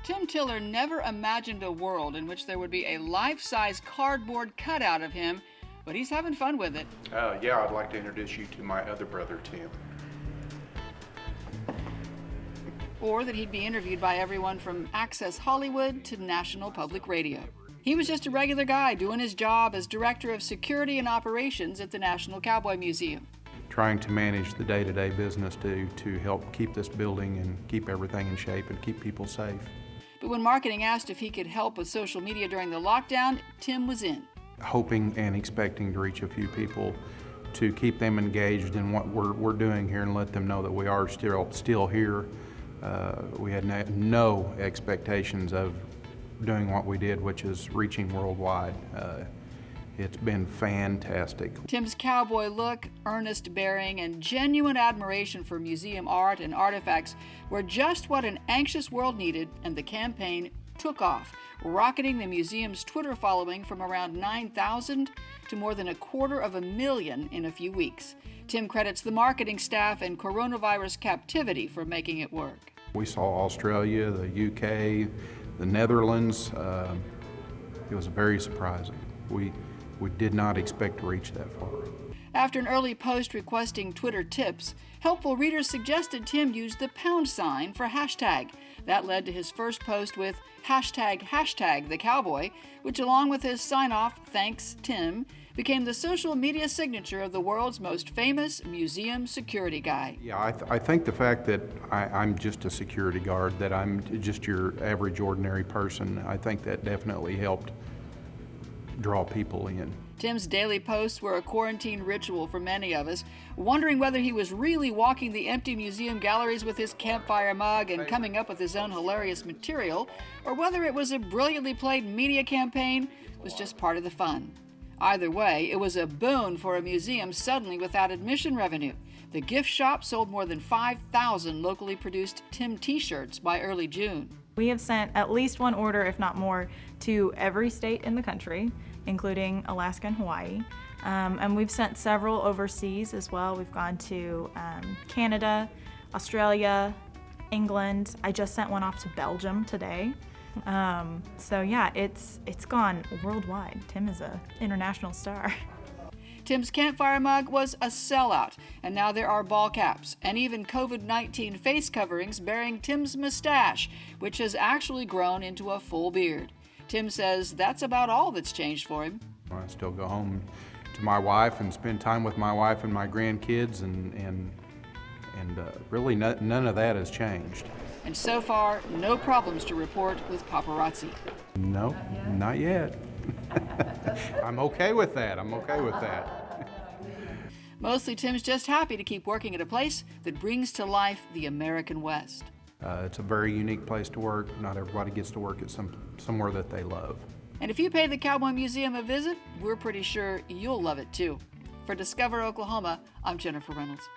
Tim Tiller never imagined a world in which there would be a life-size cardboard cutout of him, but he's having fun with it. Yeah, I'd like to introduce you to my other brother, Tim. Or that he'd be interviewed by everyone from Access Hollywood to National Public Radio. He was just a regular guy doing his job as Director of Security and Operations at the National Cowboy Museum. Trying to manage the day-to-day business to help keep this building and keep everything in shape and keep people safe. But when marketing asked if he could help with social media during the lockdown, Tim was in. Hoping and expecting to reach a few people to keep them engaged in what we're doing here and let them know that we are still here. We had no expectations of doing what we did, which is reaching worldwide. It's been fantastic. Tim's cowboy look, earnest bearing, and genuine admiration for museum art and artifacts were just what an anxious world needed, and the campaign took off, rocketing the museum's Twitter following from around 9,000 to more than 250,000 in a few weeks. Tim credits the marketing staff and coronavirus captivity for making it work. We saw Australia, the UK, the Netherlands. It was very surprising. We did not expect to reach that far. After an early post requesting Twitter tips, helpful readers suggested Tim use the # for hashtag. That led to his first post with hashtag the cowboy, which along with his sign-off, "Thanks, Tim," became the social media signature of the world's most famous museum security guy. Yeah, I think the fact that I'm just a security guard, that I'm just your average ordinary person, I think that definitely helped draw people in. Tim's daily posts were a quarantine ritual for many of us, wondering whether he was really walking the empty museum galleries with his campfire mug and coming up with his own hilarious material, or whether it was a brilliantly played media campaign was just part of the fun. Either way, it was a boon for a museum suddenly without admission revenue. The gift shop sold more than 5,000 locally produced Tim t-shirts by early June. We have sent at least one order, if not more, to every state in the country, including Alaska and Hawaii. And we've sent several overseas as well. We've gone to Canada, Australia, England. I just sent one off to Belgium today. So yeah, it's gone worldwide. Tim is an international star. Tim's campfire mug was a sellout, and now there are ball caps and even COVID-19 face coverings bearing Tim's mustache, which has actually grown into a full beard. Tim says that's about all that's changed for him. I still go home to my wife and spend time with my wife and my grandkids, and really none of that has changed. And so far, no problems to report with paparazzi. No, not yet. I'm okay with that. Mostly Tim's just happy to keep working at a place that brings to life the American West. It's a very unique place to work. Not everybody gets to work at somewhere that they love. And if you pay the Cowboy Museum a visit, we're pretty sure you'll love it too. For Discover Oklahoma, I'm Jennifer Reynolds.